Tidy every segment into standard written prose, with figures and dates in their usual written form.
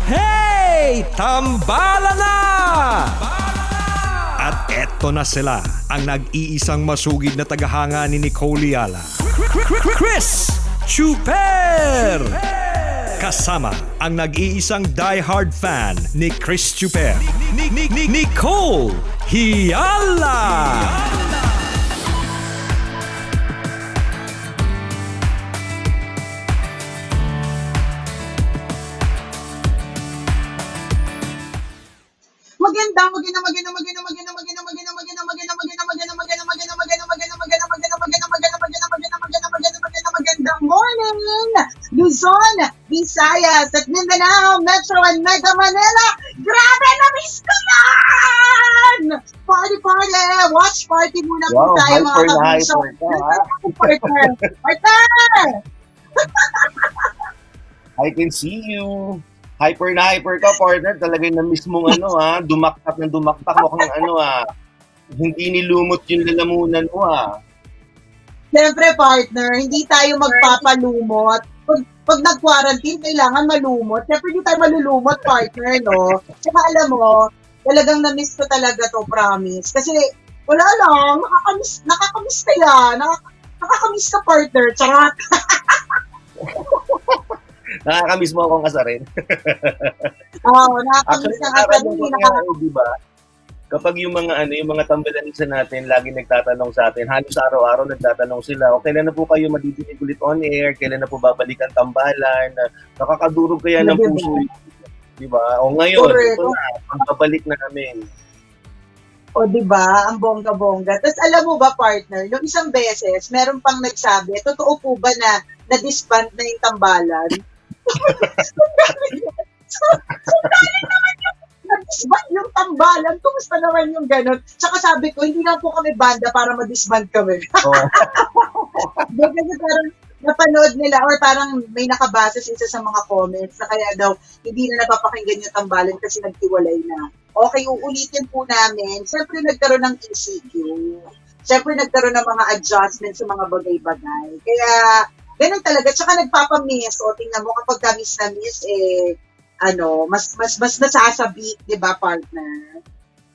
Hey! Tambala na! At eto na sila, ang nag-iisang masugid na tagahanga ni Nicole Yala. Chris Chuper! Kasama ang nag-iisang die-hard fan ni Chris Chuper, Nicole Yala! Magandang morning, Luzon, Visayas, at Mindanao, Metro and Mega Manila. Grabe, na-miss ko yan! Party! Watch party muna po tayo, mga kabisyo. Partner! I can see you. Hyper na hyper ka, partner. Talagang na-miss mong dumaktak ng dumaktak. Mukhang hindi nilumot yung lalamunan mo Siyempre, partner, hindi tayo magpapalumot. Pag nag-quarantine, kailangan malumot. Siyempre, hindi tayo malulumot, partner, no? Tsaka alam mo, talagang na-miss ko talaga to, promise. Kasi, wala lang, nakakamiss kaya. Nakakamiss ka, partner. Charot. Nakakamiss mo akong kasarin. Oo, nakakamiss ka kasarin. Diba? Kapag yung mga tambalanisa natin, lagi nagtatanong sa atin, halos araw-araw nagtatanong sila, o kailan na po kayo madidinig ulit on air, kailan na po babalik ang tambalan, nakakadurog kaya ng puso. Diba? O ngayon, ito na, pagbabalik na namin. O diba, ang bongga-bongga. Tapos alam mo ba, partner, yung isang beses, meron pang nagsabi, totoo po ba na na-disband na yung tambalan? So na-disband yung tambalan. Kumusta naman yung gano'n? Tsaka sabi ko, hindi na po kami banda para ma-disband kami. Kasi parang napanood nila or parang may nakabasa sa isa sa mga comments na kaya daw hindi na napapakinggan yung tambalan kasi nagtiwalay na. Okay, uulitin po namin. Siyempre nagkaroon ng ECQ. Siyempre nagkaroon ng mga adjustments sa mga bagay-bagay. Kaya ganun talaga. Tsaka nagpapamiss. O tingnan mo kapag ka-miss na miss, mas nasasabi, di ba, partner?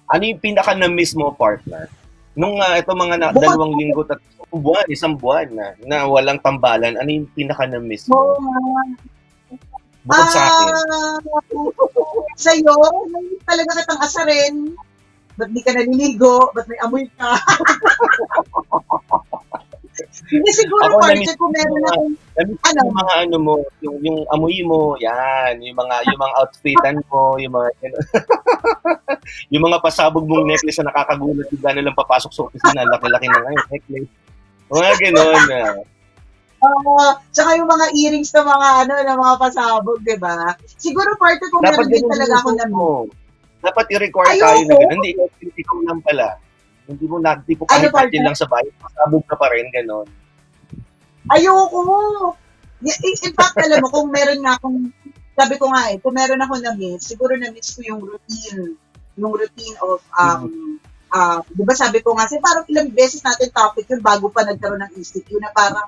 Ano yung pinaka na-miss mo, partner? Nung ito mga 2 linggo at isang buwan na walang tambalan, ano yung pinaka na-miss mo? Bukod sa akin. Sa'yo, talaga kitang asarin. Ba't di ka naliligo? Ba't may amoy ka? Hindi siguro, partner, kung meron akong yung mga yung amoy mo, yan, yung mga outfitan mo, yung mga yung mga pasabog mong necklace na nakakagulat, bigla na lang papasok sa opisina, laki-laki na ngayon, necklace. Mga gano'n. Tsaka yung mga earrings na mga pasabog, di ba? Siguro, partner, kung dapat meron din talaga ako na dapat i-record tayo na gano'n. Hindi, ikaw lang pala. Hindi po kahit natin lang sa bahay, pasabog ka pa rin, gano'n. Ayoko. In fact, alam mo, kung meron nga akong, sabi ko nga kung meron ako na-miss, siguro na-miss ko yung routine of, di ba sabi ko nga, parang ilang beses natin topic yun bago pa nagkaroon ng ECQ na parang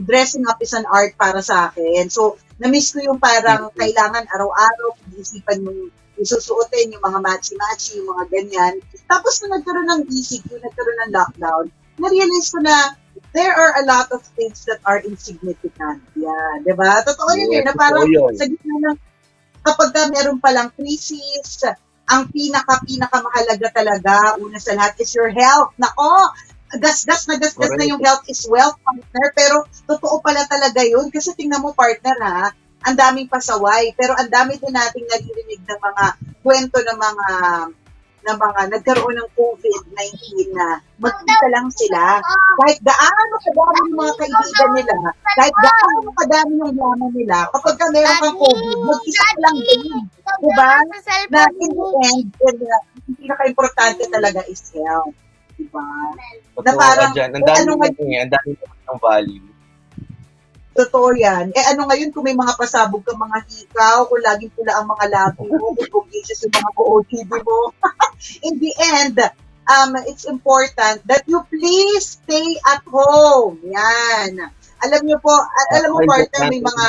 dressing up is an art para sa akin. So, na-miss ko yung parang kailangan araw-araw, isipan yung isusuotin, yung mga matchy-matchy, yung mga ganyan. Tapos na nagkaroon ng ECQ, nagkaroon ng lockdown, na-realize ko na there are a lot of things that are insignificant. Yeah, di ba? Totoo yun na parang sa gitna ng kapag meron palang crisis, ang pinaka-mahalaga talaga, una sa lahat, is your health. Nako, gas na yung health is wealth, partner. Pero totoo pala talaga yun. Kasi tingnan mo, partner, ang daming pasaway. Pero ang dami din nating naririnig ng mga kwento ng mga nagkaroon ng COVID-19 na magkita lang sila. Kahit gaano kadami yung mga kaibigan nila, kahit gaano kadami yung yaman nila, kapag ka meron kang COVID, mag-isa ka lang din. Diba? Na in the end, yung pinaka-importante talaga is health. Diba? Na parang, ang dami ng value. Totoo yan. Ano ngayon kung may mga pasabog kang mga hikaw, kung laging pula ang mga labi mo, kung bugisis yung mga OOTD mo. In the end, it's important that you please stay at home. Yan. Alam niyo po, alam mo, partner, may mga...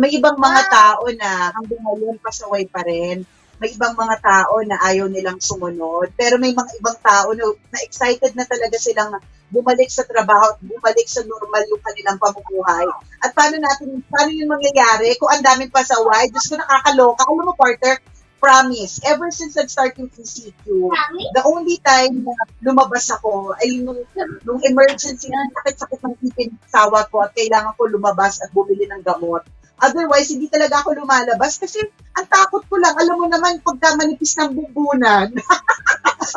may ibang mga tao na hanggang ngayon pasaway pa rin. May ibang mga tao na ayaw nilang sumunod. Pero may mga ibang tao na excited na talaga silang bumalik sa trabaho, bumalik sa normal yung kanilang pamumuhay. At paano yun mangyayari kung ang daming pasaway? Diyos ko, nakakaloka. Alam mo, partner, promise, ever since nag-start yung ECQ, the only time na lumabas ako ay nung emergency, na sakit-sakit ng ipin sawa ko at kailangan ko lumabas at bumili ng gamot. Otherwise, hindi talaga ako lumalabas kasi ang takot ko lang, alam mo naman, pagka manipis ng bubunan,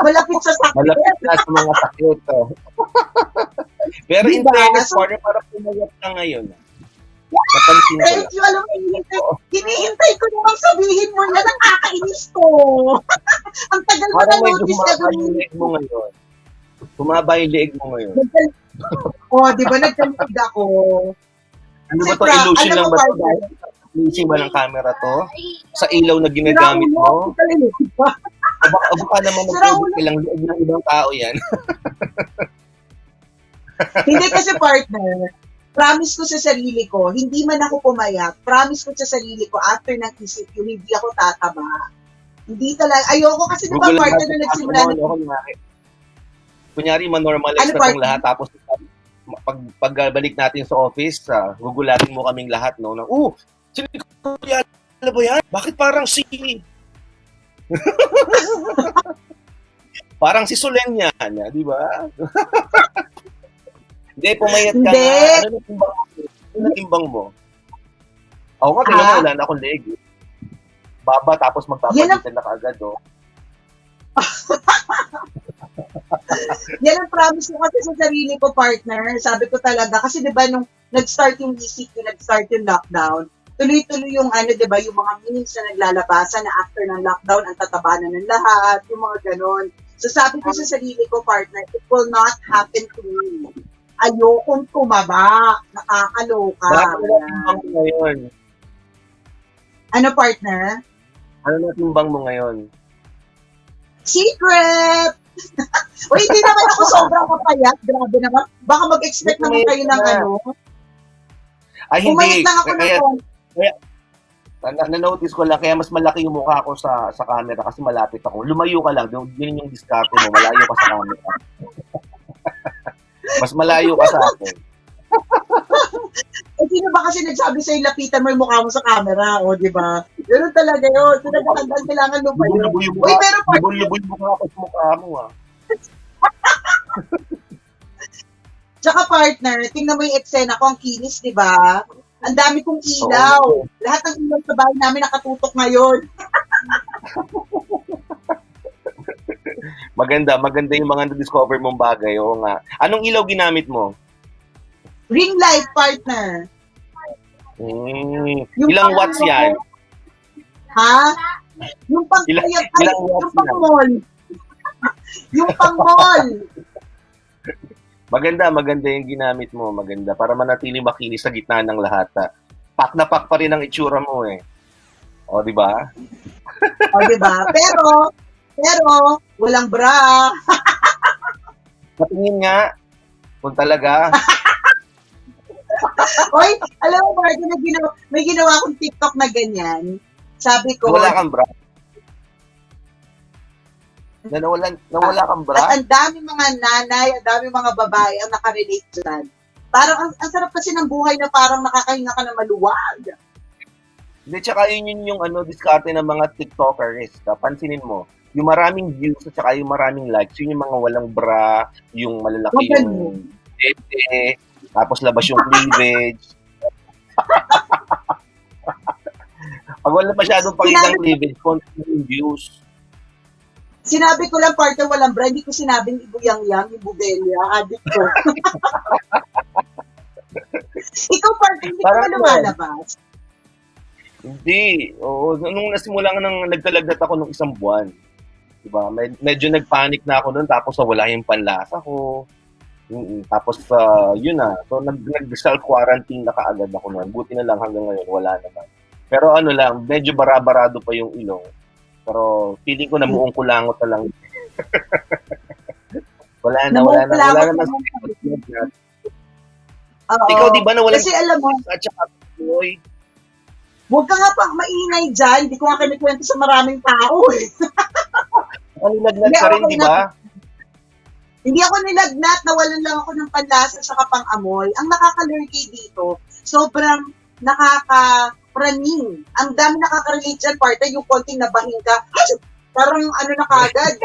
malapit sa sakit. Malapit na sa mga sakit. Oh. Pero in Diba? fairness, partner, parang pumayat ka ngayon. Napansin ko lang. Thank you, alam mo, hinihintay ko namang sabihin mo na nakakainis ko. Ang tagal mo na Parang medyo notice na humaba yung leeg mo ngayon. Humaba yung leeg mo ngayon. di ba nagkalig ako? Ano ba Kasi to? Illusion alam lang mo, ba to? partner, Illusion ba ng camera to? Sa ilaw na ginagamit mo? O baka naman mag-edit lang leeg ng ibang tao yan. Hindi kasi, partner, promise ko sa sarili ko, hindi man ako pumayat, promise ko sa sarili ko, after ng ECQ, hindi ako tataba. Hindi talaga, ayoko kasi diba, partner, na nagsimula na, Kunyari, manormalize Ano, na itong partner? lahat, tapos pagbalik natin sa office, gugulatin mo kaming lahat, no? Na, sino ba yan? Bakit parang si... parang si Solen yan, di ba? Hindi, pumayat ka Hindi. na. Ano na timbang mo? Ako nga, tingnan mo, wala na akong leg. Baba, tapos magpapalitan na kaagad, oh. Yan ang promise ko kasi sa sarili ko, partner. Sabi ko talaga, kasi di ba nung nag-start yung ECQ, nag-start yung lockdown, tuloy-tuloy yung di ba, yung mga memes na naglalabasan na after ng lockdown, ang tatabanan ng lahat, yung mga ganon. So sabi ko sa sarili ko, partner, it will not happen to me. Ayokong tumaba. Nakakaloka. Bakit na timbang mo ngayon? Ano, partner? Ano na timbang mo ngayon? Secret! O, hindi naman ako sobrang kapayat. Grabe naman. Baka mag-expect naman kayo ng Ay, hindi. Pumayat lang ako ng Na-notice ko lang, kaya mas malaki yung mukha ko sa camera kasi malapit ako. Lumayo ka lang, yun yung diskarte mo, malayo ka sa camera. Mas malayo ka sa akin. Eh, sino ba kasi nagsabi sa'yo, lapitan mo yung mukha mo sa camera, o, di ba? Ganun talaga yun. Tinagandang kailangan lumayo. Uy, pero Lubol-lubol yung mukha ko sa mukha mo, Tsaka, partner, tingnan mo yung eksena ko, ang kinis, di ba? Ang dami kong ilaw. Oo. Lahat ng ilaw sa bahay namin nakatutok ngayon. Maganda yung mga na-discover mong bagay. Oo nga. Anong ilaw ginamit mo? Ring light, partner. Ilang watts yan? Ha? Yung pang Ilang watts yung pang-mall. Yung pang-mall. Maganda yung ginamit mo. Maganda. Para manatili makinis sa gitna ng lahat. Pak na pak pa rin ang itsura mo eh. O, di ba? O, di ba? Pero, walang bra. Patingin nga. Kung talaga. Oy, alam mo ba, may ginawa akong TikTok na ganyan. Sabi ko, Nawala kang bra? Nawala kang bra? At ang dami mga nanay, ang dami mga babae ang nakarelate dyan. Parang, ang sarap kasi ng buhay na parang nakakahinga ka na maluwag. Hindi, tsaka yun yung diskarte ng mga TikTokers. Pansinin mo, yung maraming views at saka yung maraming likes, yun yung mga walang bra, yung malalaki yung dede, tapos labas yung cleavage. Pag wala masyadong pakitang cleavage, konti yung views. Sinabi ko lang, partner, walang bra. Hindi ko sinabing ibuyang-yang, ibubelia, adik ko. Ikaw, partner, hindi ka ba lumalabas? Hindi. Oo. Nung nasimula nang nagkalagdat ako nung isang buwan, diba? Medyo nagpanic na ako doon, tapos wala yung panlasa ko. Tapos, yun na. So, nag-self-quarantine na kaagad ako noon. Buti na lang hanggang ngayon, wala naman. Pero lang, medyo barabarado pa yung ilong. Pero feeling ko namuong kulangot na lang. wala naman. Oo. Ikaw, di ba, nawala kasi alam mo, at saka boy? Huwag ka nga pa maingay dyan. Hindi ko nga kinikwento sa maraming tao eh. Ang lagnat ka rin, di ba? Hindi ako nilagnat, nawalan lang ako ng panlasa sa kapang-amoy. Ang nakaka-lurky dito, sobrang nakaka-praning. Ang dami nakaka-relate dyan, partner, yung konting nabahing ka. Parang ano na kagad,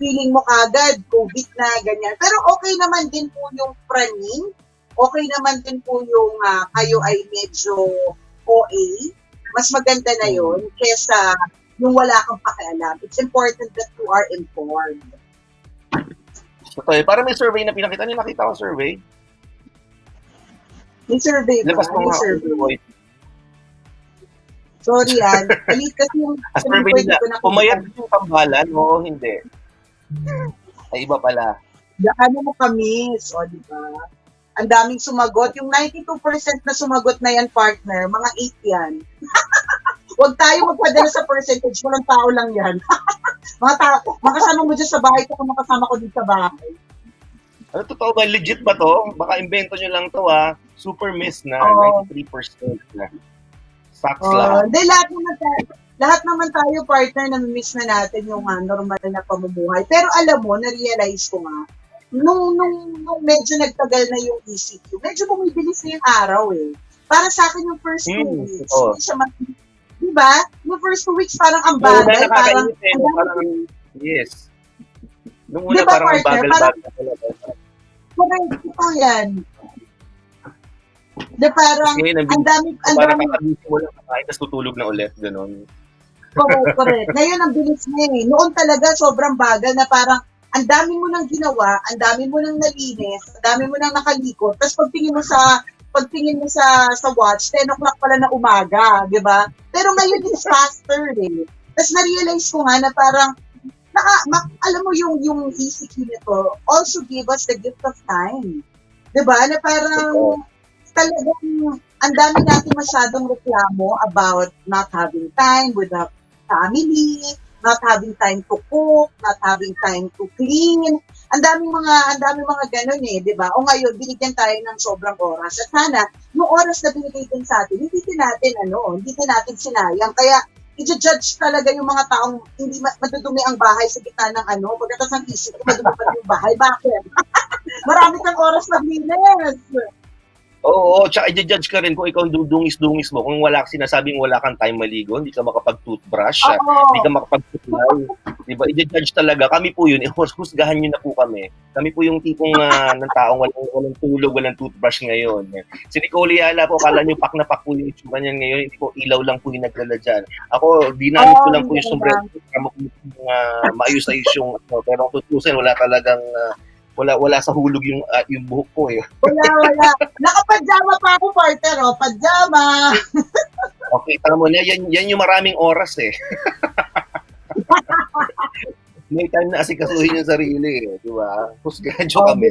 feeling mo kagad, COVID na, ganyan. Pero okay naman din po yung praning. Okay naman din po yung kayo ay medyo OA. Mas maganda na yun kesa yung wala kang pakialam. It's important that you are informed. Totoo, para may survey na pinakita niyo, nakita ko survey. May survey ba? Labas mo May nga. survey. Sorry Alit kasi yung Survey nila, pumayat yung tambalan o hindi? Ay, iba pala. Ano mo kami, o di ba? Ang daming sumagot. Yung 92% na sumagot na yan, partner, mga 8 yan. Huwag tayo magpadala sa percentage, walang tao lang yan. Mga tao, makasama mo dyan sa bahay kung makasama ko dito sa bahay. Ano, totoo ba? Legit ba to? Baka invento nyo lang to Super miss na. 93% na. Sucks lang. Hindi, lahat naman tayo, partner, na-miss na natin yung normal na pamumuhay. Pero alam mo, na-realize ko nga, nung medyo nagtagal na yung ECQ, medyo bumibilis na yung araw eh. Para sa akin yung first 2 weeks, hindi siya diba? Yung first 2 weeks parang ang bagal. Parang yes. Nung una diba, parang ang partner, bagal-bagal talaga. Correct, ito yan. De parang, ang dami, parang kakabisi mo lang kakain, tapos tutulog na ulit, gano'n. Correct. Ngayon, ang bilis na eh. Noon talaga, sobrang bagal na parang, ang dami mo nang ginawa, ang dami mo nang nalinis, ang dami mo nang nakalikot, tapos pagtingin mo sa watch, 10 o'clock pala na umaga, di ba? Pero ngayon, it's faster eh. Tapos na-realize ko nga na parang, alam mo yung ECQ nito, also give us the gift of time. Di ba? Na parang, talagang ang dami natin masyadong reklamo about not having time with the family, not having time to cook, not having time to clean. Ang daming mga ganun eh, 'di ba? O ngayon binigyan tayo ng sobrang oras. At sana yung oras na binigay din sa atin, hindi din natin sinayang. Kaya i-judge talaga yung mga taong hindi madudumi ang bahay sa gitna ng pagkatapos ng isip, madudumi pa yung bahay. Bakit? Marami kang oras na linis. Oo, tsaka i-judge ka rin kung ikaw dudungis-dungis mo. Kung sinasabing wala kang time maligo, hindi ka makapag-toothbrush, hindi ka makapag-suklay. Diba? I-judge talaga. Kami po yun. Husgahan nyo na po kami. Kami po yung tipong ng taong walang tulog, walang toothbrush ngayon. Si Nicole Yala po, kala nyo pak na pak po yung itsura niyan ngayon. Hindi po ilaw lang po yung nagdala dyan. Ako, dinamit ko lang po yung sombrero. Kamo po yung maayos-ayos yung pero kung tutusin, wala talagang wala sa hulog yung buhok ko eh. Wala. Nakapadyama pa ako, partner, padyama. Okay, tama mo na, yan yung maraming oras eh. May time na asikasuhin yung sarili eh, di ba? Husgahan nyo kami.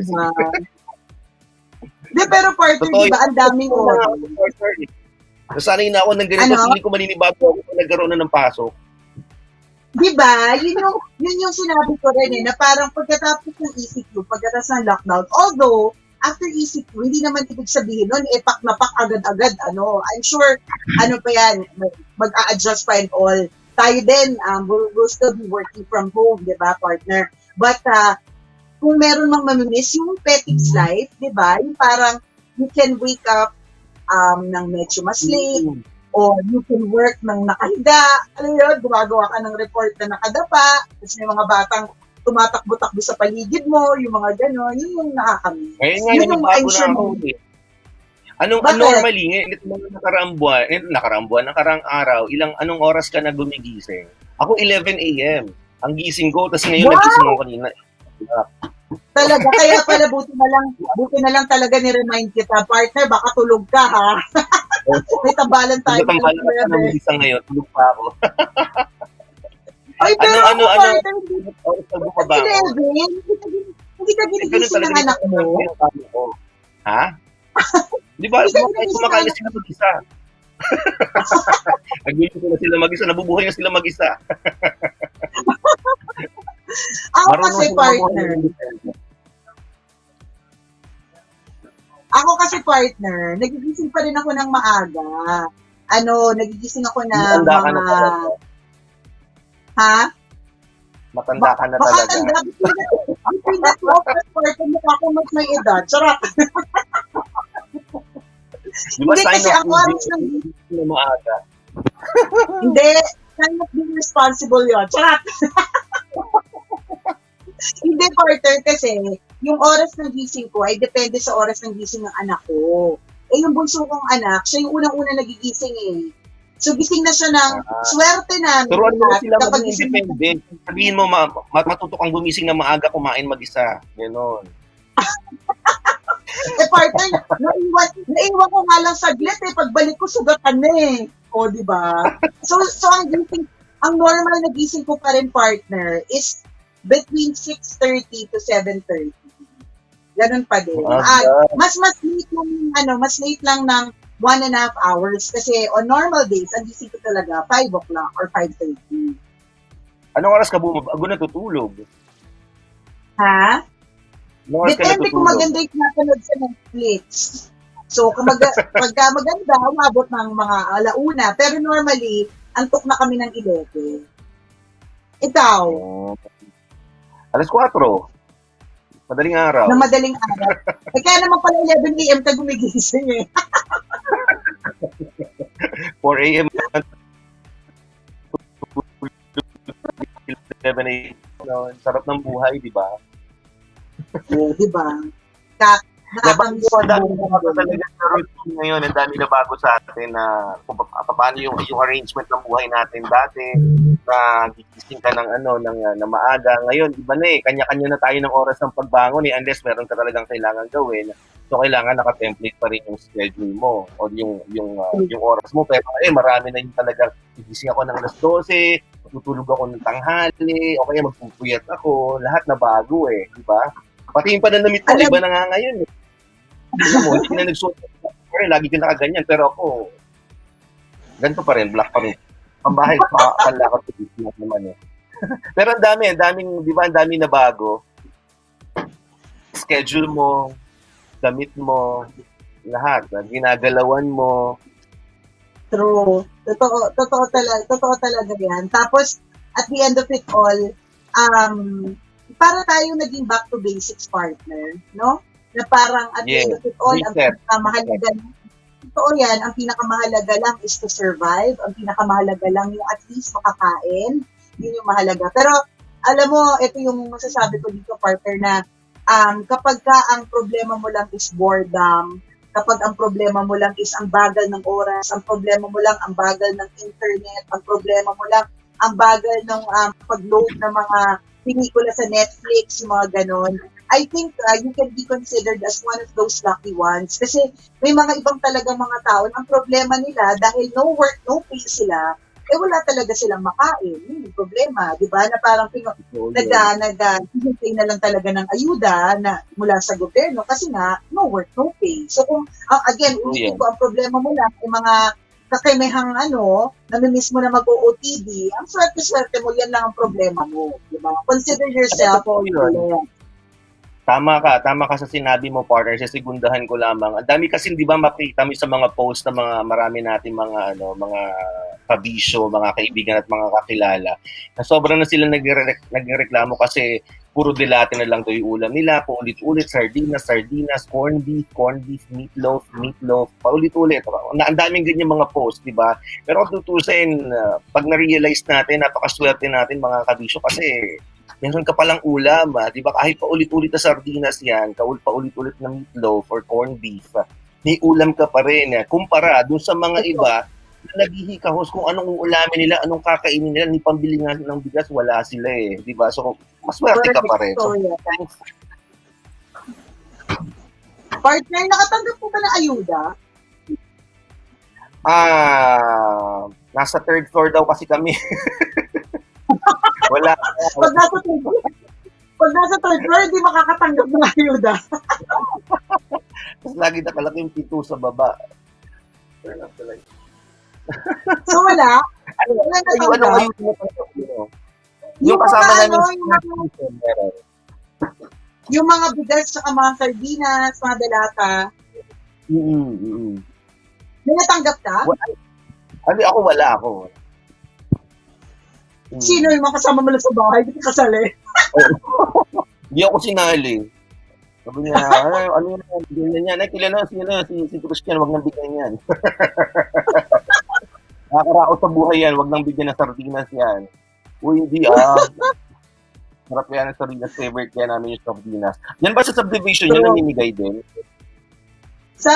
Di, pero partner, di ba, ang daming oras. Nasanay na ako ng ganito, hindi ko maninibago ako kung nagkaroon na ng pasok. Diba? Yun yung sinabi ko rin na parang pagkatapos ng ECQ, pagkatapos ng lockdown, although, after ECQ, hindi naman ibig sabihin nun, pak na pak agad-agad, I'm sure, pa yan, mag-a-adjust pa and all. Tayo din, we'll still be working from home, diba, partner? But, kung meron mang mamimiss, yung Petix life, diba, yung parang, you can wake up ng medyo mas late, o you can work ng nakahiga, gumagawa ka ng report na nakadapa, tapos may mga batang tumatakbo-takbo sa paligid mo, yung mga gano'n, yun yung nakakamiss. Ngayon yung bago na ako eh. Normally, itong nakaraang araw, anong oras ka na gumigising? Ako 11 a.m. Ang gising ko, tapos ngayon nagising ako kanina. Talaga, kaya pala buti na lang talaga ni-remind kita, partner, baka tulog ka ha. May tambalan tayo. May tambalan ka na mag-isa ngayon, tulog pa ako. Ay, pero partner, hindi ka ginigising ng anak mo. Ha? Di ba? Kumakain na sila mag-isa. Nagluluto na sila mag-isa, nabubuhay na sila mag-isa. Ako Ako kasi partner, nagigising pa rin ako ng maaga. Nagigising ako ng Matanda ka na mga... talaga. Ha? Matanda ka na Baka talaga. tanda. Between the two of us, partner, mukha ako mas may edad. Charot. Di ba Hindi sign kasi of ang oras ng... na maaga? Hindi. Sign of being responsible yun. Charot. Hindi, partner, kasi yung oras ng gising ko ay depende sa oras ng gising ng anak ko. Yung bunso kong anak, siya yung unang-una nagigising eh. So, gising na siya ng swerte namin. Turuan mo na sila kapag maging gising independent. Sabihin mo, matuto kang gumising na maaga, kumain mag-isa. Ganon. partner, naiwan ko nga lang saglit eh. Pagbalik ko, sugatan na eh. O, di ba? So ang normal na gising ko pa rin, partner, is between 6:30 to 7:30. Ganun pa din. Mas late lang ng 1.5 hours kasi on normal days, ang gising ko talaga 5 o'clock or 5:30. Anong oras ka natutulog? Ha? Anong oras ka Depende kung natutulog? maganda yung napanood sa Netflix. So, pagka maganda, umabot ng mga 1:00. Pero normally, antok na kami ng 11. Ikaw? Alas 4. Madaling araw. Na madaling araw. Kaya naman pala 11 a.m. ka gumigising eh. 4 a.m. 11 a.m. No, sarap ng buhay, di ba? Oo, di ba? Ang dami na bago talaga sa routine ngayon, ang dami na bago sa atin na kung paano yung arrangement ng buhay natin dati, na gigising ka ng maaga. Ngayon, iba na eh, kanya-kanya na tayo ng oras ng pagbangon eh, unless meron ka talagang kailangan gawin. So, kailangan naka-template pa rin yung schedule mo o yung oras mo. Pero marami na yung talagang gigising ako ng alas 12, tutulog ako ng tanghali, o kaya magpupuyat ako, lahat na bago eh, di ba? Pati yung pananamit ko, iba na nga ngayon eh. Alam mo, hindi na nagsuot. Lagi ka nakaganyan. Pero ako, ganito pa rin, black pa rin. Pambahay, panlakot naman eh. Pero ang daming, di ba, ang dami na bago. Schedule mo, damit mo, lahat. Ginagalawan mo. True. Totoo talaga yan. Tapos, at the end of it all, para tayo naging back to basics, partner, no? Na parang at the end of it all, ang pinakamahalaga, totoo yan, ang pinakamahalaga lang is to survive, ang pinakamahalaga lang yung at least makakain, yun yung mahalaga. Pero, alam mo, ito yung masasabi ko dito, partner, na kapag ka ang problema mo lang is boredom, kapag ang problema mo lang is ang bagal ng oras, ang problema mo lang ang bagal ng internet, ang problema mo lang ang bagal ng pag-load ng mga pelikula sa Netflix, yung mga ganon, I think you can be considered as one of those lucky ones. Kasi may mga ibang talagang mga tao, ang problema nila, dahil no work, no pay sila, wala talaga silang makain. Yun yung problema, di ba? Na parang nag-hintay na lang talaga ng ayuda mula sa gobyerno kasi nga, no work, no pay. So kung, again, ulitin ko, ang problema mo lang, yung mga kakimehang namimiss mo na mag-OOTD, ang swerte-swerte mo, yan lang ang problema mo. Di ba? Consider yourself. Tama ka sa sinabi mo, partner, sa segundahan ko lamang. Ang dami kasi, di ba, makita mo sa mga post na marami natin mga kabisyo, mga kaibigan at mga kakilala, na sobrang na sila nagreklamo kasi puro dilate na lang daw yung ulam nila, paulit-ulit, sardinas, corned beef, meatloaf, paulit-ulit. Ang daming ganyan mga post, di ba? Pero kung tutusin, pag na-realize natin, napakaswerte natin mga kabisyo kasi meron ka palang ulam, di ba? Kahit paulit-ulit na sardinas yan, paulit-ulit na meatloaf or corned beef, may ulam ka pa rin. Kumpara dun sa mga iba na naghihikahos kung anong ulamin nila, anong kakainin nila, ni pambili nga ng bigas, wala sila eh. Di ba? So, maswerte ka pa rin. So, partner, nakatanggap po ba ng ayuda? Nasa third floor daw kasi kami. Wala. Pag nasa third floor, hindi makakatanggap ng ayuda. Tapos lagi nakalaki yung pito sa baba. So wala? Wala natanggap? Yung kasama namin yung mga bigas sa mga sardinas, mga dalata. Mm. May natanggap ka? Ako wala ako. Sino yung mga kasama mo lang sa bahay? Hindi ka kasali. Hindi ako sinali. Sabi niya, ano yan, ganyan yan. Ay, kilala, si Christian, wag nang bigyan yan. Nakakaraos sa buhay yan, wag nang bigyan ng sardinas yan. Uy, hindi Sarap yan ng sardinas, favorite yan namin yung sardinas. Yan ba sa subdivision yun namimigay din? Sa,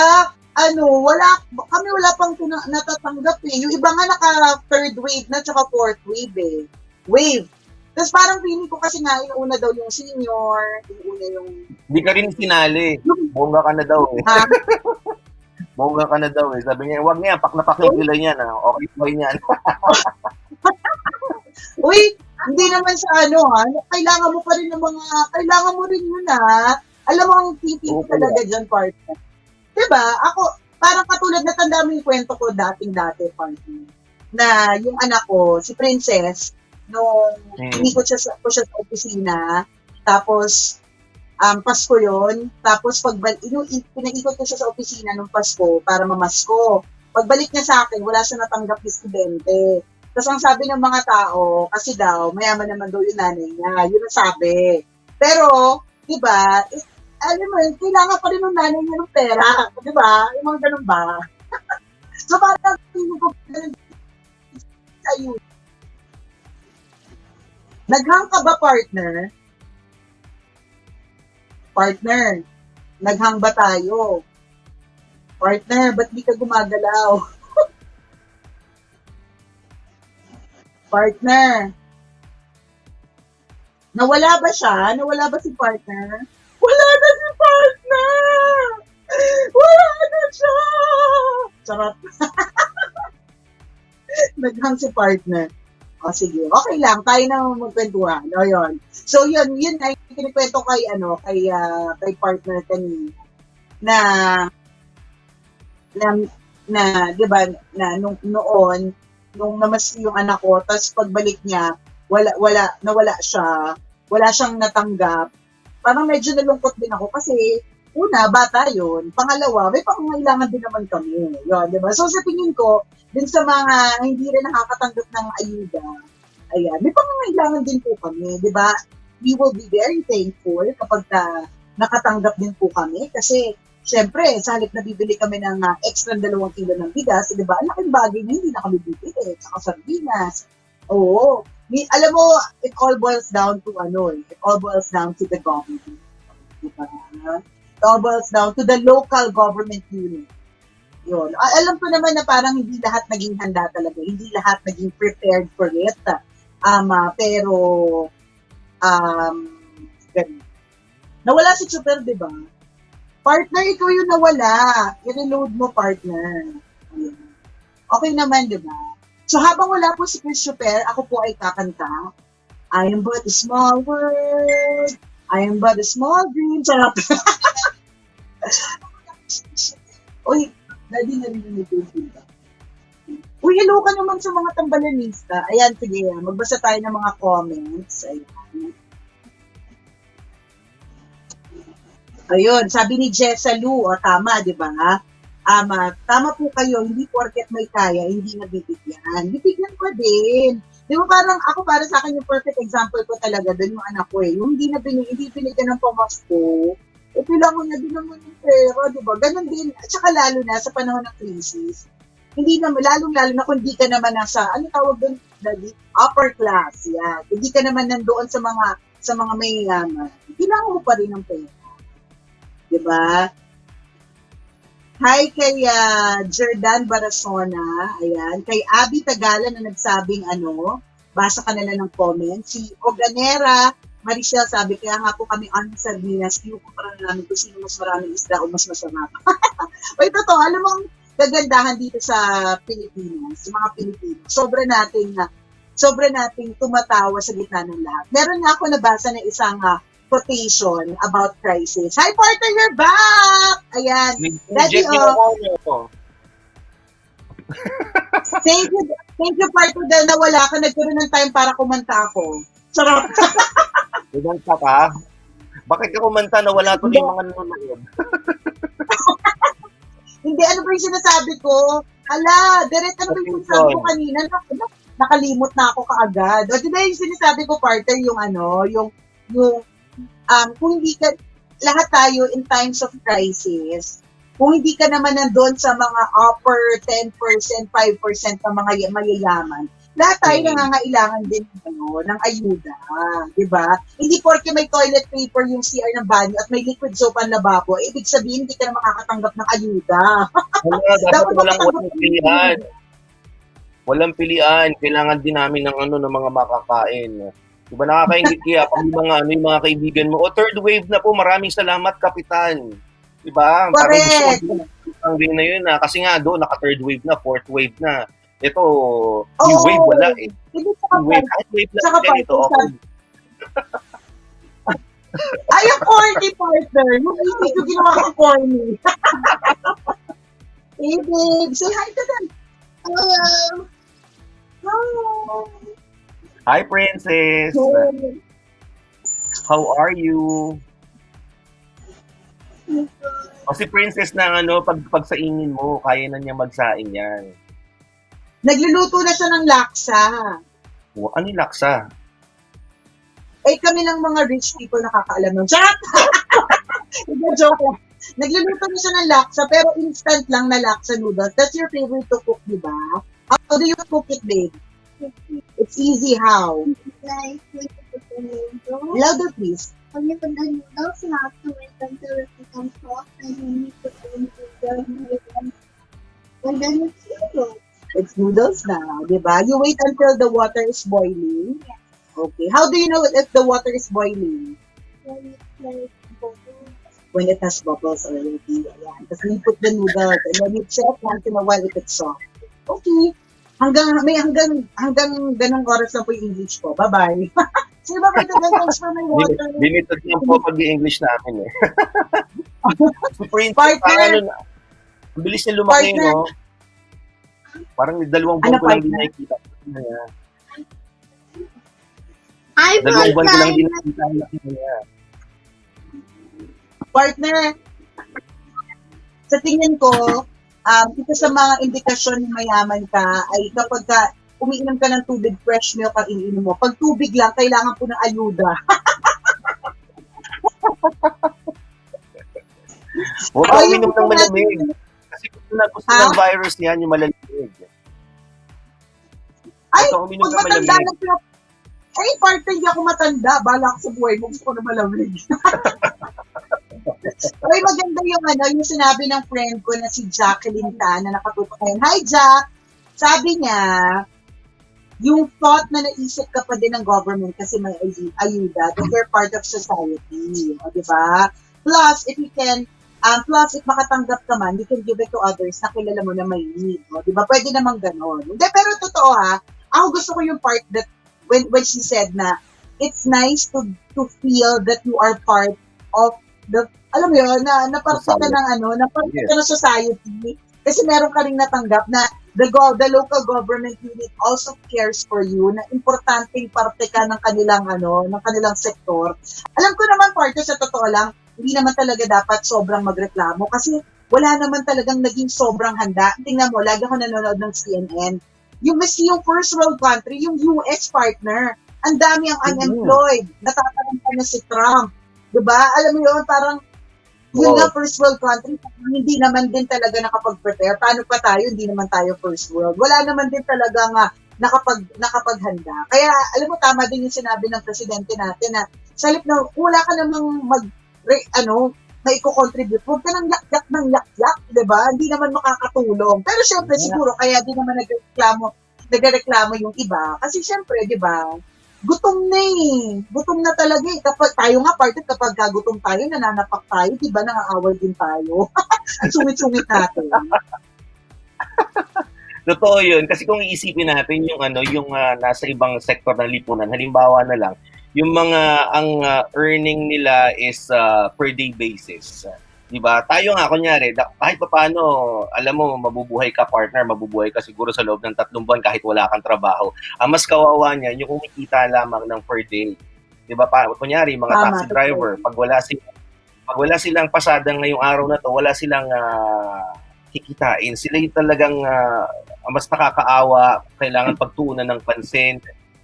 wala pang natatanggap eh. Yung iba nga naka third wave na, tsaka fourth wave eh. Wave. Tapos parang feeling ko kasi nga, una daw yung senior, una yung... Hindi ka rin sinali. Bongga ka na daw eh. Bongga ka na daw eh. Sabi niya, wag niya, pak na pak yung kilay niya na. Okay, boy niyan. Uy, hindi naman sa kailangan mo pa rin kailangan mo rin yun Alam mo, ang titi talaga dyan, partner. Diba? Ako, parang katulad na tanda mo yung kwento ko dati, partner. Na yung anak ko, si Princess, nung inikot ko siya sa opisina, tapos, Pasko yun, tapos pinag-ikot ko siya sa opisina nung Pasko para mamasko. Pagbalik niya sa akin, wala siya natanggap na studente. Tapos ang sabi ng mga tao, kasi daw, mayaman naman daw yung nanay niya. Yun ang sabi. Pero, di ba, alam mo yun, kailangan pa rin ng nanay niya ng pera. Di ba? Yung mga ganun ba? So, parang tingin ko ayun. Naghang ka ba, partner? Partner, naghang ba tayo? Partner, ba't di ka gumagalaw? Partner. Nawala ba siya? Nawala ba si partner? Wala na si partner! Wala na siya! Charot. Naghang si partner. O sige, okay lang. Tayo na magkwentuhan. O yun. So yun ay kinikwento kay partner kanina. Na 'di ba, na noon nung namas yung anak ko, tapos pagbalik niya, nawala siya, wala siyang natanggap. Parang medyo nalungkot din ako kasi una, bata yun. Pangalawa, may pangangailangan din naman kami. Yun, di ba? So sa tingin ko, din sa mga hindi rin nakakatanggap ng ayuda, ayan, may pangangailangan din po kami, di ba? We will be very thankful kapag nakatanggap din po kami kasi syempre, sa halip na bibili kami ng extra 2 kilo ng bigas, di ba? Ang laking bagay na hindi na kami bibili. Saka sardinas. Oo. Alam mo, it all boils down to it all boils down to the government. Diba? It all boils down to the local government unit. Yun. Alam ko naman na parang hindi lahat naging handa talaga. Hindi lahat naging prepared for it. Pero, ganun. Nawala si Super, di ba? Partner, ikaw yung nawala. I-reload mo, partner. Ayan. Okay naman, di ba? So, habang wala po si Chris Super, ako po ay kakanta. I am but a small world. I am but a small dream. Sarap. Uy, daddy narinig ko yung Uy, hello ka naman sa mga tambalanista. Ayan, sige. Magbasa tayo ng mga comments. Ayan. Ayun, sabi ni Jessa Lu, tama, di ba? Tama po kayo, hindi porket may kaya, hindi nabibigyan. Bibigyan ko din. Di ba parang para sa akin yung perfect example ko talaga doon yung anak ko Yung hindi binigyan ng pamasko, kailangan niya din naman yung pera, di ba? Ganon din. At saka lalo na sa panahon ng crisis, hindi naman, lalo na kung hindi ka naman nasa, tawag doon, upper class, yan. Hindi ka naman nandoon sa mga may yaman. Kailangan mo pa rin ng pera. Diba? Hi kay Jordan Barasona, ayan. Kay Abby Tagala na nagsabing basa ka nila ng comment. Si Oganera Maricel sabi, kaya nga po kami on sardinas, kinukumpara namin kung sino mas maraming isda o mas masarap. Wait, totoo, alam mo ang kagandahan dito sa Pilipinas, sa mga Pilipino. Sobra nating tumatawa sa gitna ng lahat. Meron nga ako nabasa na isang quotation about crisis. Hi, partner, you're back! Ayan. Daddy, Thank you, partner, dahil nawala ka. Nagkaroon ng time para kumanta ako. Sarap. Kumanta ka? Bakit ka kumanta na wala tuloy mga nanonood? Hindi, ano ba yung sinasabi ko? Hala, direct ano ba yung sinasabi ko kanina? Nakalimot na ako kaagad. O, di ba yung sinasabi ko, partner, yung kung hindi ka, lahat tayo in times of crisis, kung hindi ka naman nandun sa mga upper 10%, 5% ng mga mayayaman, lahat tayo nangangailangan din ng ayuda. Diba? Hindi porke may toilet paper yung CR ng banyo at may liquid soap ang lababo, ibig sabihin hindi ka na makakatanggap ng ayuda. Dapat walang pilihan. Walang pilihan. Kailangan din namin ng mga makakain. Diba nakakaingit kaya pag yung mga kaibigan mo, third wave na po, maraming salamat, Kapitan. Diba? Correct. Ang din na yun kasi nga doon, naka-third wave na, fourth wave na. Ito, new wave, wala eh. Kahit wave lang ganito, okay. Ay, yung corny partner. Yung isip ko ginawa ko corny. Hey, babe. Say hi to them. Hello. Hello. Hi, Princess. How are you? O si Princess na pag saingin mo, kaya na niya magsaing yan. Nagluluto na siya ng laksa. Ano yung laksa? Kami lang mga rich people nakakaalam nun. Chat! Joke lang. Nagluluto na siya ng laksa, pero instant lang na laksa noodles. That's your favorite to cook, di ba? How do you cook it, babe? It's easy how? Like, when you put the noodles, Louder, please. when you put the noodles, you have to wait until it becomes soft, and then you put it into the noodles. And then it's noodles. It's noodles now, di ba? You wait until the water is boiling. Yes. Okay. How do you know if the water is boiling? When it's like bubbles. When it has bubbles already. Ayan. Tapos you put the noodles and then you check once in a while if it's soft. Okay. Hanggang ganong oras lang po yung English ko. Bye-bye. Sino ba pwede thanks for my water? Limited lang po pag-i-English namin eh. Si Princess, Partner. ang bilis niya lumaki, Partner. no? Parang 2 buwan ko lang din nakikita. Hi, 2 buwan ko lang din partner. nakikita niya. Partner, sa tingin ko, isa sa mga indikasyon na mayaman ka ay kapag umiinom ka ng tubig, fresh milk ang iniinom mo. Pag tubig lang, kailangan po ng ayuda. Huwag ka uminom ng malamig. Kasi gusto ng virus niyan, yung malalimig. Ay, Huwag ka uminom pag ng matanda malamig. na ay, partner, hindi ako matanda. Bala ko sa buhay mo, gusto ko na malamig. Ay, maganda yung sinabi ng friend ko na si Jacqueline Tan na nakatutok ngayon. Hi, Jack! Sabi niya, yung thought na naisip ka pa din ng government kasi may ayuda, that you're part of society. O, diba? Plus, if makatanggap ka man, you can give it to others na kilala mo na may need. O, diba? Pwede namang ganon. Hindi, pero totoo ako gusto ko yung part that when she said na it's nice to feel that you are part of the, alam mo yun, na parte ka ng society. Kasi meron ka rin natanggap na the local government unit also cares for you, na importanteng parte ka ng kanilang sektor. Alam ko naman, parte sa totoo lang, hindi naman talaga dapat sobrang magreklamo kasi wala naman talagang naging sobrang handa. Tingnan mo, lagi ako nanonood ng CNN. Yung first world country, yung US partner, ang dami ang unemployed. Natatanong pa na si Trump. Diba? Alam mo yun, parang yun nga first world country, hindi naman din talaga nakapag-prepare. Paano pa tayo? Hindi naman tayo first world. Wala naman din talaga nakapaghanda. Kaya, alam mo, tama din yung sinabi ng presidente natin na sa halip na wala ka namang maiko-contribute. Huwag ka nang yak-yak, diba? Hindi naman makakatulong. Pero syempre, siguro, kaya di naman nagreklamo yung iba. Kasi syempre, diba, gutom na eh. Gutom na talaga eh. Kapag tayo nga, kapag gutom tayo, nananapak tayo, diba, nangaaway din tayo. Sungit-sungit natin. Totoo yun. Kasi kung iisipin natin yung nasa ibang sektor ng lipunan, halimbawa na lang, yung ang earning nila is per day basis. Diba? Tayo nga, kunyari, kahit pa paano, alam mo, mabubuhay ka partner, mabubuhay ka siguro sa loob ng 3 buwan kahit wala kang trabaho. Ang mas kawawa niyan, yung kumikita lamang ng per day. Diba? Kunyari, mga taxi driver, pag wala silang pasada ngayong araw na to, wala silang kikitain. Sila yung talagang mas nakakaawa, kailangan pagtuunan ng pansin.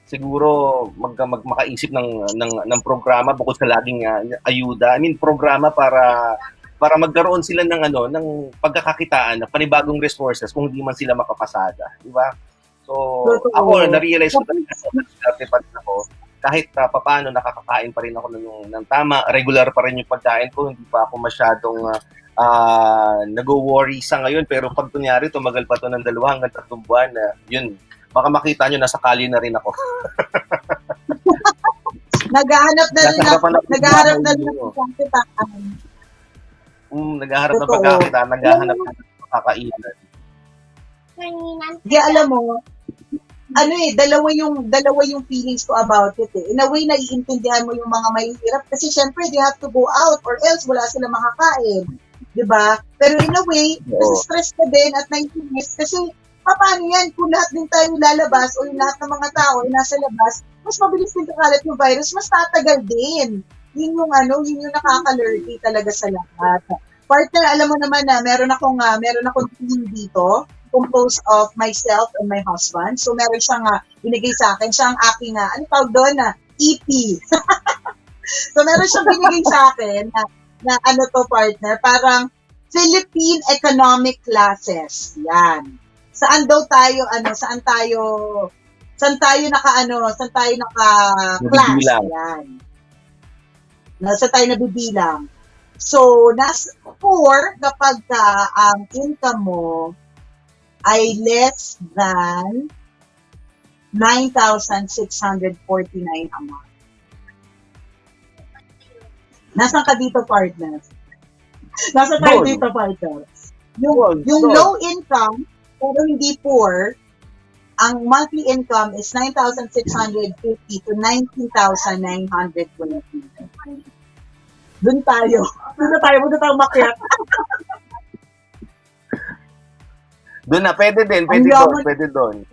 Siguro makaisip ng programa bukod sa laging ayuda. I mean programa para magkaroon sila ng pagkakakitaan ng panibagong resources kung hindi man sila makapasada, di ba? So ako na-realize ko talaga ako kahit papaano nakakakain pa rin ako ng tama, regular pa rin yung pagkain ko, hindi pa ako masyadong nag-worry sa ngayon, pero pag kunyari tumagal pa to ng 2 hanggang 3 buwan, yun, baka makita nyo, nasa kali na rin ako. Naghahanap na rin ako. Naghahanap na rin ako. Naghahanap ng pagkakitaan, naghahanap ng kakainan. Hindi, alam mo, dalawa yung feelings ko about it eh. In a way, naiintindihan mo yung mga mahihirap kasi syempre, they have to go out or else wala sila makakain. Diba? Pero in a way, stress ka din at naiinis kasi paano yan kung lahat din tayo lalabas o yung lahat ng mga tao ay nasa labas, mas mabilis din kakalat yung virus, mas tatagal din. Yun yung nakaka-lurky talaga sa lahat. Partner, alam mo naman na meron akong team dito, composed of myself and my husband. So meron siyang binigay sa akin, siya ang aking, ano tawag doon EP. So meron siyang binigay sa akin na partner, parang Philippine Economic Classes. Yan. Saan tayo naka-class? Yan. Saan tayo nabibilang? So, 4 kapag ang income mo ay less than 9,649 a month. Nasaan ka dito, partner? Nasaan tayo dito, partner? Yung low income, pero hindi poor, ang monthly income is 9,650 to 19,920. Doon tayo makiyak. Doon na, pwede doon.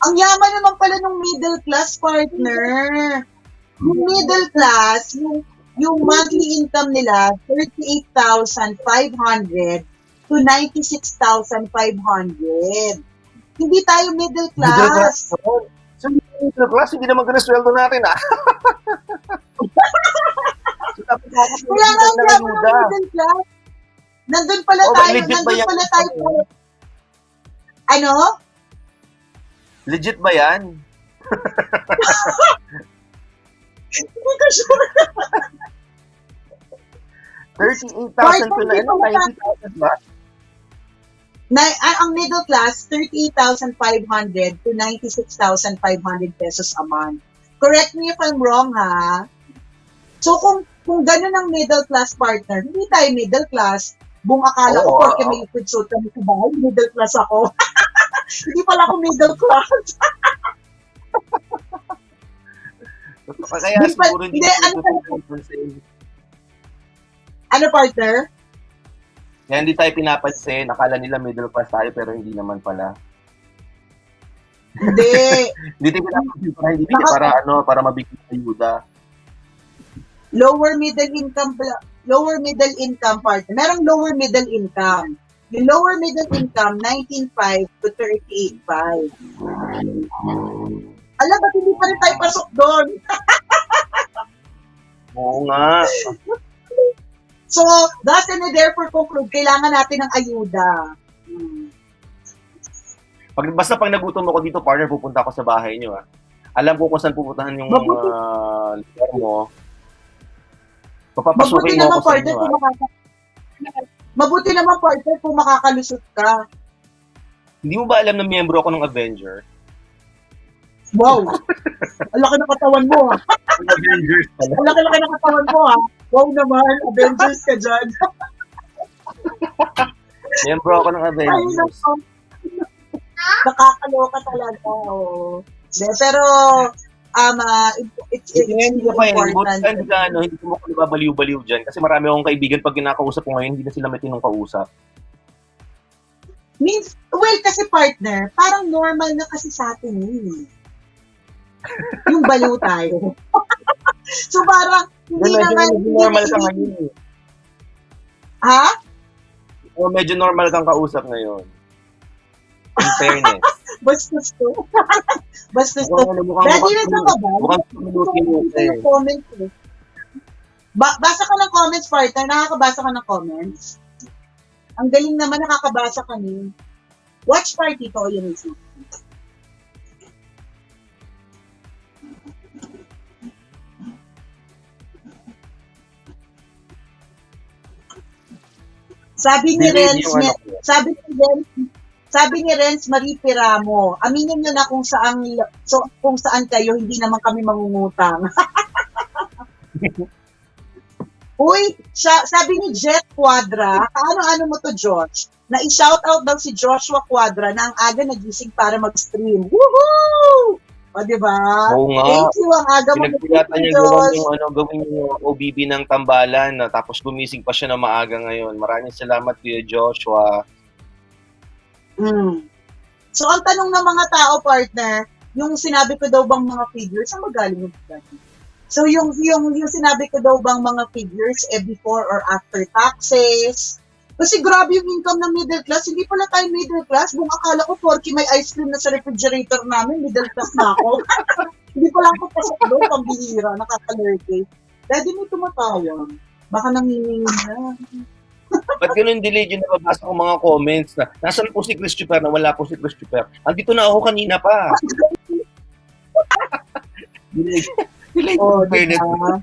Ang yaman naman pala ng middle class, partner. Yung middle class, yung monthly income nila, 38,500 to 96,500. Hindi tayo middle class. So, middle class, hindi naman ganun sweldo natin, Kaya nga ang yaman ng middle class. Nandun pala tayo. Ano? Legit ba yan? Hindi ko sure. 38,000 to 90,000 ba? Ang middle class, 38,500 to 96,500 pesos a month. Correct me if I'm wrong, ha? So, kung gano'n ang middle class, partner, hindi tayo middle class. Buong akala ko, porque may liquid suit kami sa bahay, middle class ako. Hindi pala ako middle class. Kaya siguro hindi ano, partner? Kaya hindi tayo pinapansin. Akala nila middle class tayo, pero hindi naman pala. Hindi. Hindi tayo pinapansin para mabigyan ng ayuda. Lower middle income partner. Merong lower middle income. Yung lower middle income, 19.5 to 38.5. Alam, ba't hindi pa rin tayo pasok doon? Oo nga. So, thus and therefore conclude, kailangan natin ng ayuda. Basta pag nagutom ako dito, partner, pupunta ako sa bahay niyo. Alam ko kung saan pupuntahan yung lugar mo. Papapasukin mo ako sa inyo. Mabuti naman, partner, kung makakalusot ka. Hindi mo ba alam na miyembro ako ng Avenger? Wow! Ang laki ng katawan mo, ha? Avengers pala. Ang laki ng katawan mo, ha? Wow naman, Avengers ka dyan. Miyembro ako ng Avengers. Nakakaloka talaga, oh. Pero, it's hindi ko pa important. Hindi ko nababaliw-baliw dyan. Kasi marami akong kaibigan pag kinakausap ko ngayon, hindi na sila may tinong kausap. Kasi partner, parang normal na kasi sa atin yun. Yung baliw tayo. So parang, hindi naman. Normal ka ngayon. Ha? O medyo normal kang kausap ngayon. In fairness. Bastos to. Bastos to. Mukhang Daddy, nasa ka ba? mukhang tumutin Ito yung comments eh. Basa ka ng comments, partner. Nakakabasa ka ng comments. Ang galing naman, nakakabasa ka niyo. Watch party to, yun is. Sabi ni Delay Renz, yung ano ko. sabi ni Renz Marie Piramo, aminin niyo na kung saan kayo, hindi naman kami mangungutang. Uy, sabi ni Jet Quadra, ano mo to, Josh? Na i-shoutout daw si Joshua Quadra na ang aga nagising para mag-stream. Woohoo! O, diba? Oo nga. Thank you, ang aga mo Pinagpilatan niya Josh. gawin yung OBB ng tambalan, tapos gumising pa siya na maaga ngayon. Maraming salamat Kuya Joshua. So, ang tanong ng mga tao, partner, yung sinabi ko daw bang mga figures, saan magaling yung dati? So, yung sinabi ko daw bang mga figures, before or after taxes, kasi grabe yung income ng middle class, hindi pala tayo middle class, buong akala ko, porky may ice cream na sa refrigerator namin, middle class na ako. Hindi pala ako pasok doon, pambihira, nakakalerte. Daddy, may tumatayan. Baka nanginginig na. Ba't ganun delay yung nababasa ko mga comments na nasan po si Chris Chuper na wala po si Chris Chuper? Andito na ako kanina pa. delay Oh, internet. diba?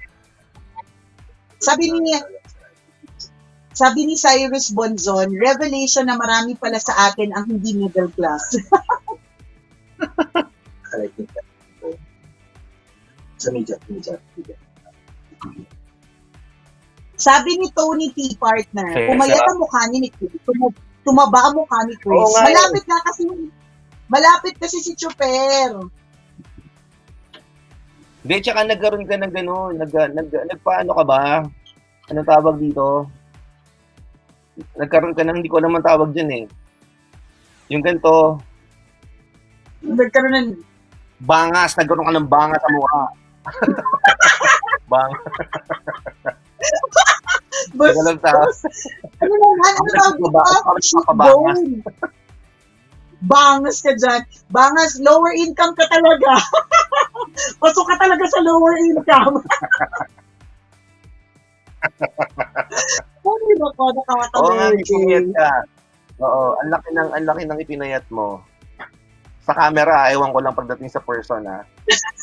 Sabi ni Cyrus Bonzon, revelation na marami pala sa atin ang hindi middle class. Sa media. Sabi ni Tony T. Partner, Fair, pumayat sir. ang mukha ni Chris. Tumaba ang mukha ni Chris. Oo nga, Malapit kasi si Chuper. Hindi, tsaka nagkaroon ka ng gano'n. Nagpaano ka ba? Anong tawag dito? Nagkaroon ka ng, hindi ko naman tawag dyan eh. Yung ganito, Nagkaroon ng bangas. Nagkaroon ka ng bangas sa mukha. Bangas. bus. Teka lang, tawag. Ano naman? Ano tawag dito? Bangas. Bangas ka dyan. Bangas, lower income ka talaga. Pasok ka talaga sa lower income. Hindi ba ko Oo nga, nakakatawa? ipinayat ka. Oo, ang laki ng ipinayat mo. Sa camera, ewan ko lang pagdating sa person, ha?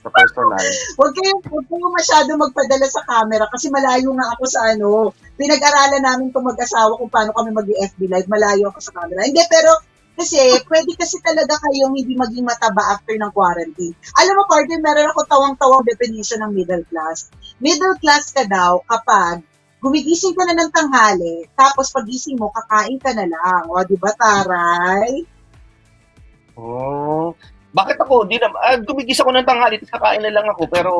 Sa personal. Huwag kayong masyado magpadala sa camera kasi malayo nga ako sa ano. Pinag-aralan namin itong mag-asawa kung paano kami mag-FB live. Malayo ako sa camera. Hindi, pero kasi pwede kasi talaga kayong hindi maging mataba after ng quarantine. Alam mo, partner, meron ako tawang-tawang definition ng middle class. Middle class ka daw kapag gumigising ka na ng tanghali, tapos pagising mo, kakain ka na lang. O, di ba, taray? Oh. Bakit ako? Gumigis ako ng tanghali, tapos kakain na lang ako, pero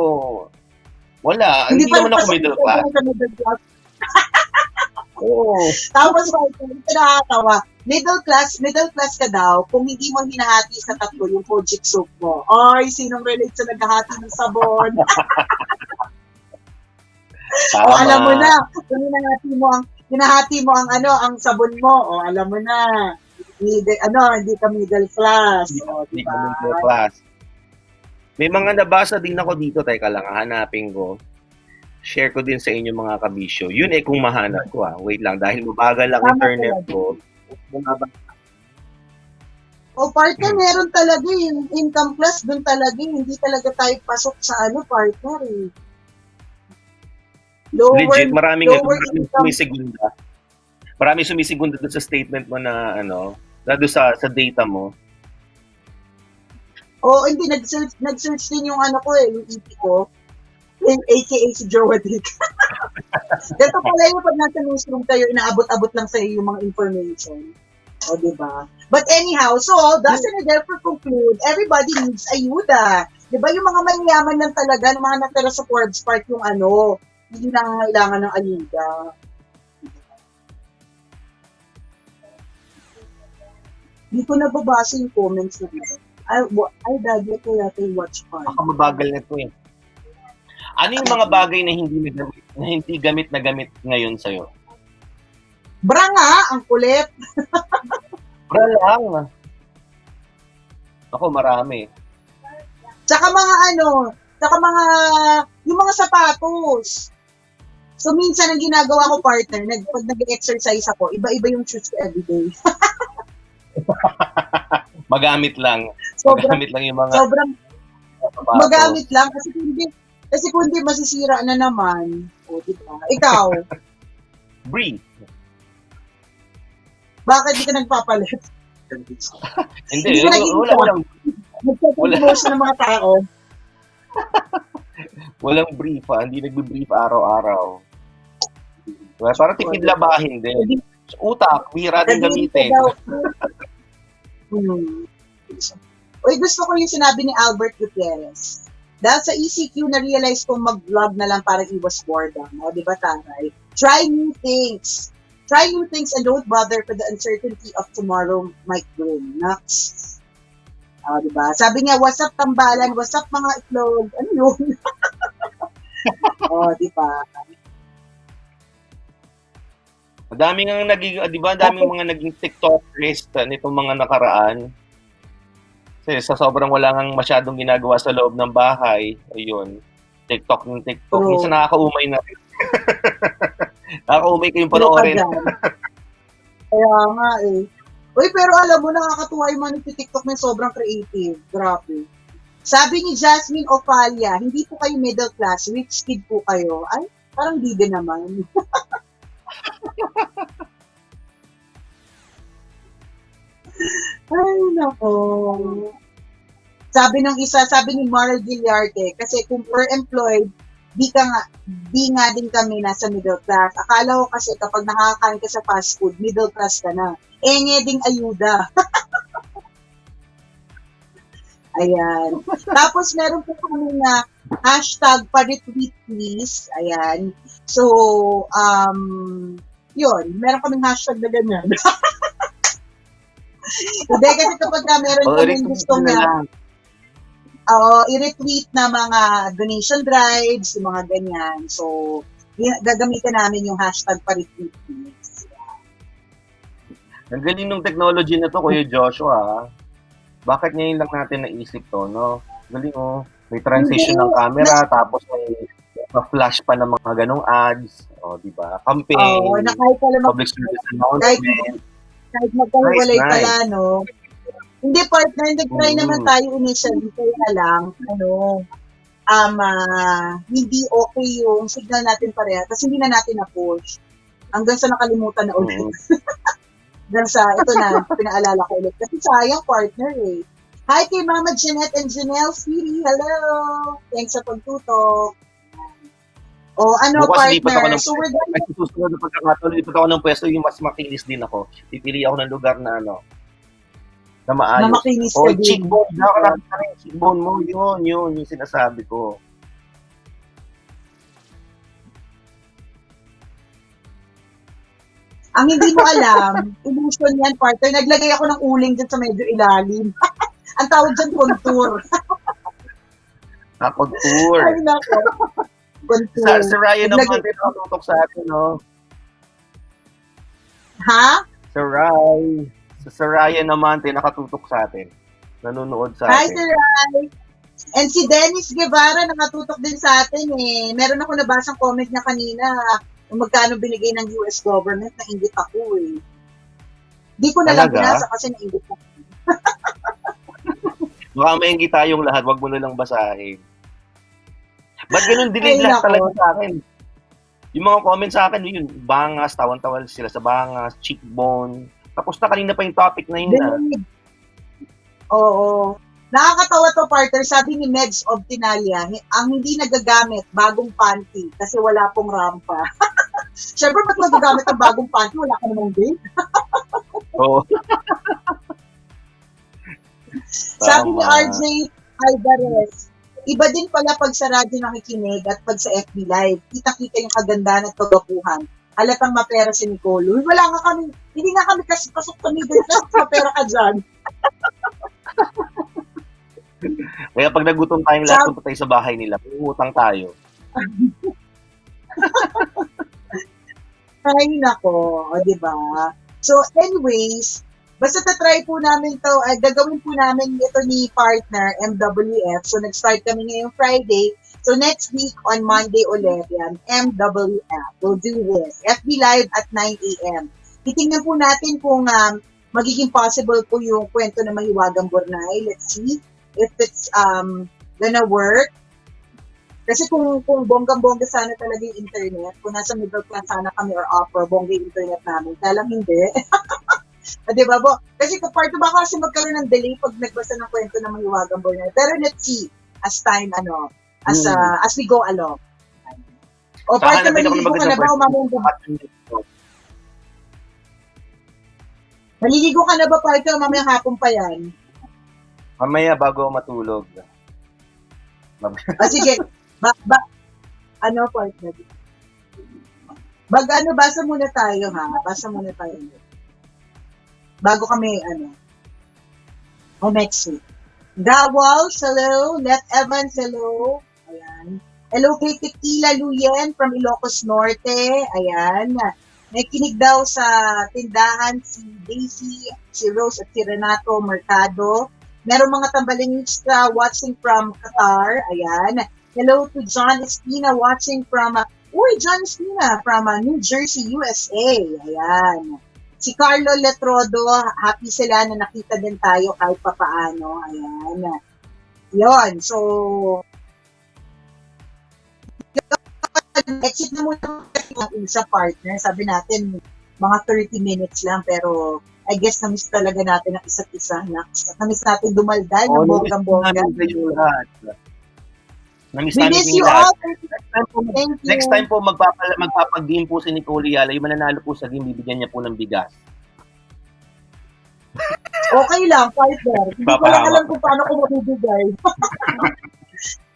wala. Hindi pa naman ako pasok middle ka class. sa middle class. Oo. Tapos, ito nakakatawa. Middle class ka daw kung hindi mo hinahati sa tatlo yung Kojic soup mo. Ay, sinong relate sa naghahati ng sabon? Tama. O, alam mo na, kung hinahati mo ang sabon mo, o, alam mo na, hindi ka middle class. O, Hindi diba? ka middle class. May mga nabasa din ako dito. Teka lang, hanapin ko. Share ko din sa inyo mga kabisyo. Yun kung mahanap ko. Wait lang, dahil mabagal ang Tama internet talaga. ko. O, partner, meron talaga yung income class, dun talaga, hindi talaga tayo pasok sa partner eh. Legit, maraming income. sumisigunda. Maraming sumisigunda doon sa statement mo na doon sa data mo. Oo, hindi, nag-search din yung yung EP ko, yung AKA si Joe Dick. Ganito pala yung pag nasa newsroom kayo, inaabot-abot lang sa yung mga information. O, diba? But anyhow, so, doesn't it therefore conclude, everybody needs ayuda. Diba, yung mga mayayaman lang talaga, ng mga natira sa Forbes Park, yung hindi na kailangan ng ayuda. Hindi ko nababasa yung comments na ito. Ay, daddy, ito yata yung watch party. Baka mabagal na ito eh. Ano yung mga bagay na hindi gamit na gamit ngayon sa'yo? Bra nga, ang kulit. Bra lang. Ako, marami. Tsaka yung mga sapatos. So, minsan ang ginagawa ko, partner, pag nag-exercise ako, iba-iba yung shoes ko everyday. Magamit lang. Sobrang, Magamit lang yung mga sobrang sapatos. magamit lang kasi kung hindi masisira na naman. O, diba? Ikaw, Brief. bakit di ka nagpapalit? Hindi, Hindi ko naging walang Nagpapag-emotion ng mga tao. walang brief, ha? Hindi nagbe-brief araw-araw. Diba? Parang tipid labahin din. Utak, bihira din gamitin. Uy, gusto ko yung sinabi ni Albert Gutierrez. Dahil sa ECQ, na-realize kong mag-vlog na lang para iwas boredom. O, di ba, Taray? Try new things. Try new things and don't bother for the uncertainty of tomorrow might bring. Next. O, di ba? Sabi niya, what's up, tambalan? What's up, mga itlog? Ano yun? O, di ba? Madami nga naging, di ba, daming mga naging TikTokers nitong mga nakaraan. Kasi sa sobrang wala nang masyadong ginagawa sa loob ng bahay, ayun, TikTok ng TikTok. Oo. Minsan nakakaumay na rin. Nakakaumay kayong Ano ka panoorin. dyan? Kaya nga eh. Uy, pero alam mo, nakakatuwa yung mga nagtitiktok na sobrang creative. Grabe. Sabi ni Jasmine Opalia, hindi po kayo middle class, rich kid po kayo. Ay, parang di din naman. Ay, nako. Sabi ni Mara Guillarte, kasi kung per employed, di nga din kami nasa middle class. Akala ko kasi kapag nakakain ka sa fast food, middle class ka na. Nye ding ayuda. Ayan. Tapos meron po kami na hashtag pa-retweet please. Ayan. So, yun. Meron kaming hashtag na ganyan. Hindi, kasi kapag meron kaming gusto nga, i-retweet na mga donation drives, yung mga ganyan. So, gagamitin namin yung hashtag pa-retweet please. Ang galing ng technology na to, Kuya Joshua. Bakit ngayon lang natin naisip to, no? Galing, oh. May transition ng camera, tapos may flash pa ng mga ganong ads. O, di ba? Campaign, Na kahit pala public service announcement. kahit magkahiwalay Nice. pala, no? Hindi, partner, nag-try naman tayo initially, kaya lang, hindi okay yung signal natin pareha, kasi hindi na natin na-push. Hanggang sa nakalimutan na ulit. Hanggang sa, ito na, pinaalala ko ulit. Kasi sayang, partner eh. Hi kay Mama Jeanette and Janelle Sweetie. Hello! Thanks sa pagtutok. Bukas lipat ako Partner? ng So we're gonna... Kasi susunod na pagkakataon, lipat ako ng pwesto yung mas makinis din ako. Pipili ako ng lugar na na maayos. Na makinis O, ka din. cheekbone. Nakakalakas na rin yung cheekbone mo. Yun yung sinasabi ko. Ang hindi mo alam, illusion yan, partner. Naglagay ako ng uling dyan sa medyo ilalim. Ang tawag dyan, contour. Contour. Ay, nako. Contour. Sa Ryan naman din nakatutok sa atin, no? Ha? Sa Ryan naman din nakatutok sa atin. Nanonood sa Hi, atin. Sir Rai. And si Dennis Guevara nakatutok din sa atin eh. Meron ako nabasang comment niya kanina kung magkano binigay ng US government, nainggit ako eh. Di ko na lang Talaga? binasa kasi nainggit ako. Baka mainggi tayong lahat, wag mo na lang basahin. Ba't ganun delay Ay, lahat nako. talaga sa akin? Yung mga comments sa akin, yun, bangas, tawan-tawan sila sa bangas, cheekbone. Tapos na kanina pa yung topic na yun. Dinig. Oo. Nakakatawa to, partner. Sabi ni Meds Obtinalia, ang hindi nagagamit, bagong panty kasi wala pong rampa. Siyempre, ba't nagagamit ang bagong panty? Wala ka namang date. Oo. Sabi ni Tama. RJ Alvarez, iba din pala pag sa radyo nakikinig at pag sa FB Live. Kita-kita yung kagandahan at kagapuhan. Halatang mapera si Nicole. Uy, wala nga kami, hindi nga kami kasi pasok sa middle class, mapera ka dyan. Kaya pag nagutom tayong lahat, punta tayo sa bahay nila, utang tayo. Ay, nako, o, di ba? So, anyways, basta tatry po namin to, gagawin po namin ito ni partner, MWF. So, nag-start kami ngayong Friday. So, next week on Monday ulit, yan, MWF. We'll do this. FB Live at 9 a.m. Titingnan po natin kung magiging possible po yung kwento ng Mahiwagang Bornay. Let's see if it's gonna work. Kasi kung bonggang-bongga sana talaga yung internet, kung nasa middle class sana kami or upper, bongga yung internet namin. Kaya lang hindi. Di ba po? Kasi part ba kasi magkaroon ng delay pag nagbasa ng kwento ng Mahiwagang Bornay. Pero let's see as time, as we go along. O part na maliligo ka na ba o mamang maliligo ka na ba part o mamang hapon pa yan? Mamaya bago ako matulog. Sige. Partner? Basa muna tayo, ha? Basa muna tayo. Bago kami, next week. Dawal, hello. Let Evans, hello. Ayan. Hello kay Tequila Luyen from Ilocos Norte. Ayan. May kinig daw sa tindahan si Daisy, si Rose at si Renato Mercado. Merong mga tambalinista watching from Qatar. Ayan. Hello to John Espina watching from, John Espina from New Jersey, USA. Ayan. Si Carlo Letrodo, happy sila na nakita din tayo kahit papaano. Ayan. Yon. So, exit na muna ng isa partner. Sabi natin, mga 30 minutes lang, pero I guess na-miss talaga natin ang isa't isa. Na-miss natin dumaldal ng bonggang-bongga. We miss you all. Thank you. Next time po, magpapag-game po si Nicole Yala. Yung mananalo po sa game, bibigyan niya po ng bigas. Okay lang, partner. Hindi ko lang alam kung paano ko mabibigay.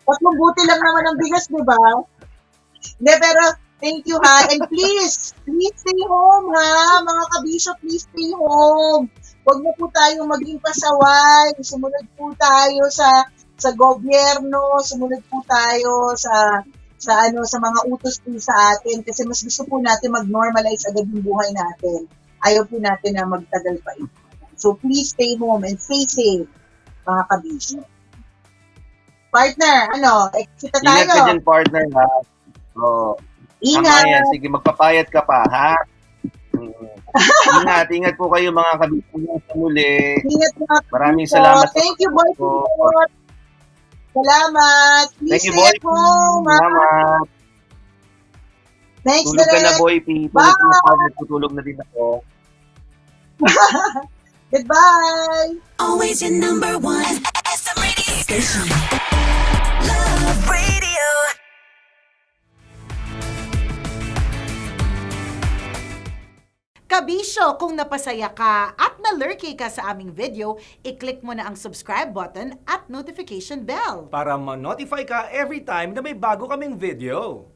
Tatlong buti lang naman ang bigas, di ba? Hindi, pero thank you, ha. And please stay home, ha. Mga kabisyo, please stay home. Huwag na po tayong maging pasaway. Sumunod po tayo sa gobyerno, sumunod po tayo sa mga utos po sa atin kasi mas gusto po natin mag-normalize agad yung buhay natin. Ayaw po natin na magtagal pa ito. So please stay home and stay safe, mga kabisyo. Partner, exit na tayo. Ingat ka dyan, partner, ha? Oo. Ingat. Yan. Sige, magpapayat ka pa, ha? Ingat po kayo, mga kabisyo. Sa muli. Ingat mga kabisyo. Maraming salamat. Thank you, boy. Salamat. Please stay at home. Salamat. Thanks, Tulog ka na, boy. Tutulog na din ako. Goodbye. Always your number one SM radio station. Love Radio. Kabisyo, kung napasaya ka at na-lurky ka sa aming video, i-click mo na ang subscribe button at notification bell. Para ma-notify ka every time na may bago kaming video.